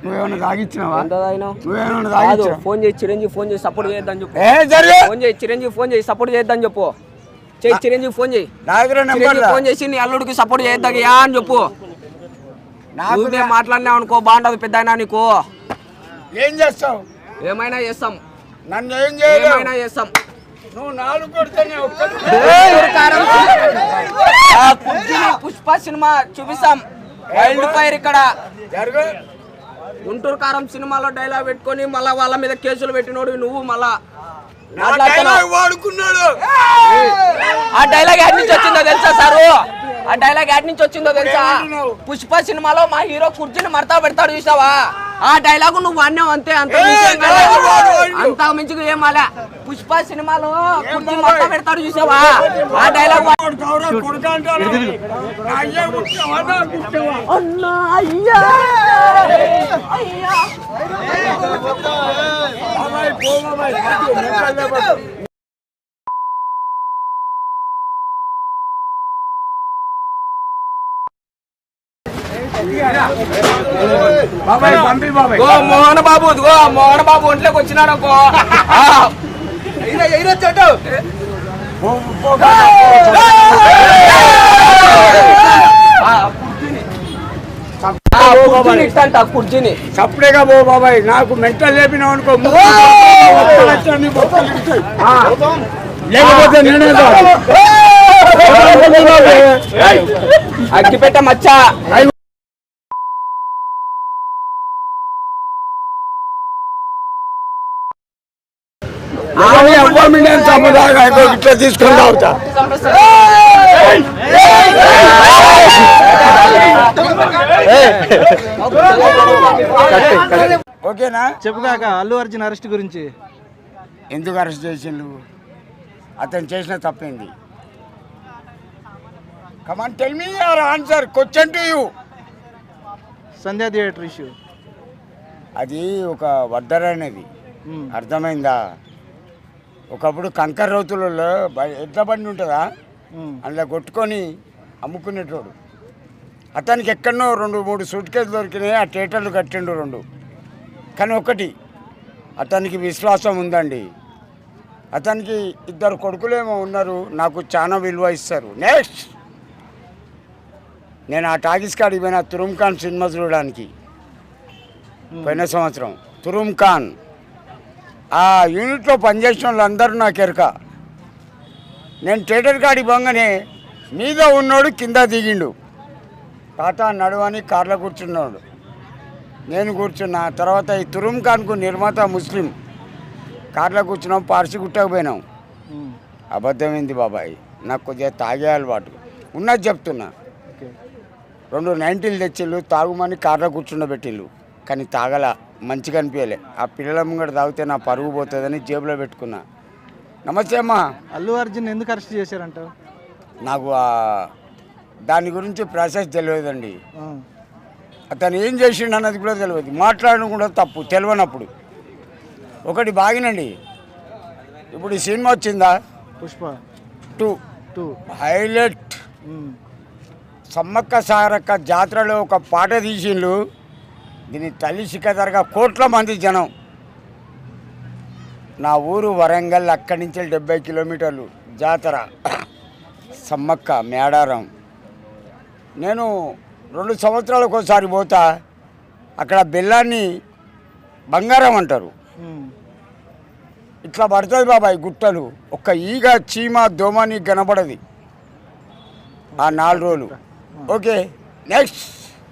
నువ్వేమన్నా తాగిచ్చినావా? ఫోన్ చేయి చిరంజీవి, ఫోన్ చేసి సపోర్ట్ చేయొద్దని చెప్పు. ఫోన్ చేయి చిరంజీవి, ఫోన్ చేసి సపోర్ట్ చేయొద్దని చెప్పు. చిరంజీవి ఫోన్ చేయి, ఫోన్ చేసి నీ అల్లుడికి సపోర్ట్ చేయొద్దయ్యా అని చెప్పు. నువ్వే మాట్లాడినావు అనుకో బాగుండదు పెద్ద అయినా నీకు. ఏం చేస్తావు? ఏమైనా చేస్తాం, నన్ను ఏం చేయమైనా చేస్తాం. నువ్వు నాలుగు కొడితేనే పుష్ప సినిమా చూపిస్తాం. వైల్డ్ ఫైర్ ఇక్కడ గుంటూరు కారం సినిమాలో డైలాగ్ పెట్టుకొని మళ్ళా వాళ్ళ మీద కేసులు పెట్టినోడు నువ్వు. మళ్ళా వాడుకున్నాడు. ఆ డైలాగ్ యాడ్ నుంచి వచ్చిందో తెలుసా సారు? ఆ డైలాగ్ యాడ్ నుంచి వచ్చిందో తెలుసా? పుష్ప సినిమాలో మా హీరో కుర్చీని మడతా పెడతాడు చూసావా? ఆ డైలాగు నువ్వు అన్నావు అంతే. అంత మించి ఏం మాలే. పుష్ప సినిమాలో కుర్చీ మడతా పెడతాడు చూసావా? ఆ డైలాగ్ మోహన్ బాబు ఒంట్లోకి వచ్చినాడు అనుకో. కుర్చీని సప్పుడేగా పో బాబాయ్. నాకు మెంటల్ లేపినావు అనుకో, లేకపోతే నేనే అగ్గిపెట్ట మచ్చ. ఇట్లా తీసుకొని తాగుతా. ఓకేనా? చెప్పుగాక అల్లు అర్జున్ అరెస్ట్ గురించి. ఎందుకు అరెస్ట్ చేసిండు? అతను చేసిన తప్పేంది? Come on tell me your answer. Question to you. Sandhya theatre issue అది ఒక వడ్డర్ అనేది అర్థమైందా? ఒకప్పుడు కంకర్ రౌతులలో ఎడ్ల బండి ఉంటుందా, అందులో కొట్టుకొని అమ్ముకునేటోడు. అతనికి ఎక్కడనో 2-3 సూట్ కేసులు దొరికినాయి. ఆ థియేటర్లు కట్టిండు 2. కానీ ఒకటి, అతనికి విశ్వాసం ఉందండి. అతనికి 2 కొడుకులేమో ఉన్నారు. నాకు చాలా విలువ ఇస్తారు. నెక్స్ట్, నేను ఆ టాకీస్ కాడికి పోయిన తురుమ్ ఖాన్ సినిమా చూడడానికి పోయిన సంవత్సరం. తురుమ్ ఖాన్ ఆ యూనిట్లో పనిచేసిన వాళ్ళందరూ నాకు ఎరక. నేను థియేటర్ కాడికి పోగానే మీద ఉన్నోడు కింద దిగిండు. టాటా నడువని కార్లో కూర్చున్నాడు. నేను కూర్చున్నా. తర్వాత ఈ తురుమ్ ఖాన్కు నిర్మాత ముస్లిం. కార్లో కూర్చున్నాం, పార్సి గుట్టకపోయినాం. అబద్ధమైంది బాబాయ్. నాకు కొద్దిగా తాగే అలవాటు ఉన్నది చెప్తున్నా. 2 90లు తెచ్చిళ్ళు, తాగుమని కార్లో కూర్చుండబెట్టిళ్ళు. కానీ తాగల, మంచిగా అనిపించలే. ఆ పిల్లల ముంగట తాగితే నా పరుగు పోతుందని జేబులో పెట్టుకున్నా. నమస్తే అమ్మా. అల్లు అర్జున్ ఎందుకు అరెస్ట్ చేశారంట? నాకు దాని గురించి ప్రాసెస్ తెలియదండి. అతను ఏం చేసిండు అన్నది కూడా తెలియదు. మాట్లాడడం కూడా తప్పు తెలియనప్పుడు. ఒకటి బాగినండి, ఇప్పుడు ఈ సినిమా వచ్చిందా పుష్ప 2 హైలైట్. సమ్మక్క సారక్క జాతరలో ఒక పాట తీసిండ్రు. దీన్ని తల్లి సిక్కదరగా కోట్ల మంది జనం. నా ఊరు వరంగల్, అక్కడి నుంచి 70 కిలోమీటర్లు జాతర సమ్మక్క మేడారం. నేను 2 సంవత్సరాలకు ఒకసారి పోతా. అక్కడ బెల్లాన్ని బంగారం అంటారు. ఇట్లా పడుతుంది బాబాయ్ గుట్టలు. ఒక్క ఈగ చీమ దోమ నీకు కనపడది ఆ 4 రోజులు. Okay next.